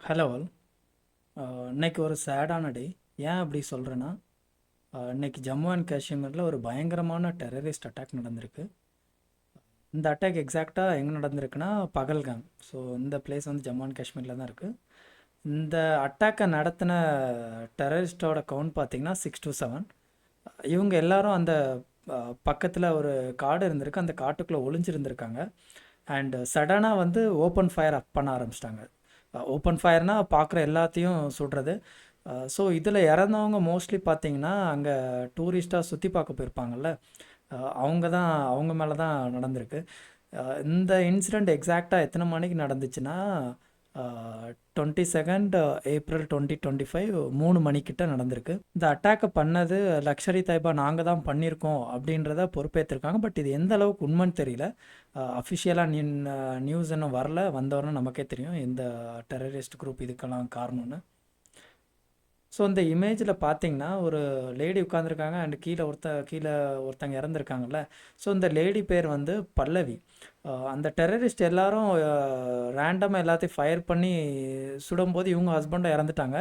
Hello all. இன்னைக்கு ஒரு சேடான டே. ஏன் அப்படி சொல்கிறேன்னா, இன்னைக்கு ஜம்மு அண்ட் காஷ்மீரில் ஒரு பயங்கரமான டெரரிஸ்ட் அட்டாக் நடந்திருக்கு. இந்த அட்டாக் எக்ஸாக்டாக எங்கே நடந்திருக்குன்னா பகல்காம். ஸோ இந்த பிளேஸ் வந்து ஜம்மு அண்ட் காஷ்மீரில் தான் இருக்குது. இந்த அட்டாக்கை நடத்தின டெரரிஸ்டோட கவுண்ட் பார்த்திங்கன்னா 6 to 7. இவங்க எல்லாரும் அந்த பக்கத்தில் ஒரு காடு இருந்திருக்கு, அந்த காட்டுக்குள்ளே ஒளிஞ்சிருந்திருக்காங்க. அண்ட் சடனாக வந்து ஓப்பன் ஃபயர் அப் பண்ண ஆரம்பிச்சிட்டாங்க. ஓப்பன் ஃபயர்னால் பார்க்குற எல்லாத்தையும் சுடுறது. ஸோ இதில் இறந்தவங்க மோஸ்ட்லி பார்த்தீங்கன்னா அங்கே டூரிஸ்ட்டாக சுற்றி பார்க்க போயிருப்பாங்கள்ல, அவங்க மேலே தான் நடந்திருக்கு. இந்த இன்சிடெண்ட் எக்ஸாக்டாக எத்தனை மணிக்கு நடந்துச்சுன்னா 22 ஏப்ரல் 2025 3 மணிக்கிட்ட நடந்திருக்கு. இந்த அட்டாக்கை பண்ணது லக்ஷர் இ தொய்பா நாங்கள் தான் பண்ணியிருக்கோம் அப்படின்றத பொறுப்பேற்றிருக்காங்க. பட் இது எந்த அளவுக்கு உண்மைன்னு தெரியல. அஃபிஷியலாக நியூஸ் இன்னும் வரல. வந்தவொடனே நமக்கே தெரியும் எந்த டெரரிஸ்ட் குரூப் இதுக்கெல்லாம் காரணம்னு. ஸோ இந்த இமேஜில் பார்த்தீங்கன்னா ஒரு லேடி உட்காந்துருக்காங்க அண்ட் கீழே ஒருத்தங்க இறந்துருக்காங்கல்ல. ஸோ இந்த லேடி பேர் வந்து பல்லவி. அந்த டெரரிஸ்ட் எல்லாரும் ரேண்டமாக எல்லாத்தையும் ஃபயர் பண்ணி சுடும்போது இவங்க ஹஸ்பண்டை இறந்துட்டாங்க.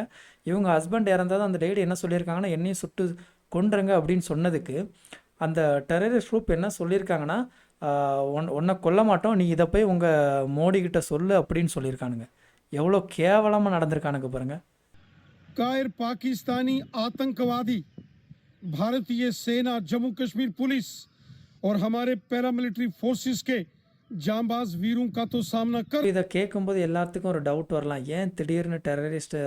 இவங்க ஹஸ்பண்ட் இறந்ததும் அந்த லேடி என்ன சொல்லியிருக்காங்கன்னா, என்னையும் சுட்டு கொன்றுங்க அப்படின்னு சொன்னதுக்கு அந்த டெரரிஸ்ட் குரூப் என்ன சொல்லியிருக்காங்கன்னா, உன்னை கொல்ல மாட்டோம், நீ இதை போய் உங்கள் மோடிக்கிட்ட சொல்லு அப்படின்னு சொல்லியிருக்கானுங்க. எவ்வளோ கேவலமாக நடந்திருக்கானுங்க பாருங்கள். कायर पाकिस्तानी आतंकवादी भारतीय सेना, जम्मू कश्मीर पुलिस और हमारे पैरामिलिट्री फोर्सेस के जांबाज वीरों का तो सामना कर। இதை கேட்கும்போது எல்லாத்துக்கும் ஒரு டவுட் வரலாம், ஏன் திடீர்னு டெரரிஸ்ட்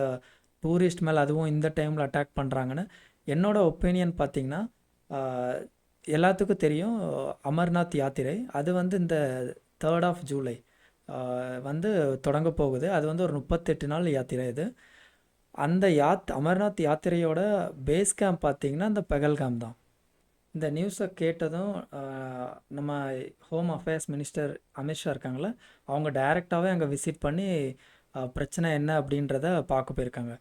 டூரிஸ்ட் மேலே அதுவும் இந்த டைமில் அட்டாக் பண்ணுறாங்கன்னு. என்னோட ஒப்பீனியன் பார்த்திங்கன்னா, எல்லாத்துக்கும் தெரியும் அமர்நாத் யாத்திரை அது வந்து இந்த 3rd ஜூலை வந்து தொடங்க போகுது. அது வந்து ஒரு 38 நாள் யாத்திரை. இது அந்த அமர்நாத் யாத்திரையோட பேஸ் கேம்ப் பார்த்திங்கன்னா இந்த பகல்காம் தான். இந்த நியூஸை கேட்டதும் நம்ம ஹோம் அஃபேர்ஸ் மினிஸ்டர் அமித்ஷா இருக்காங்களே, அவங்க டைரெக்டாகவே அங்கே விசிட் பண்ணி பிரச்சனை என்ன அப்படின்றத பார்க்க போயிருக்காங்க.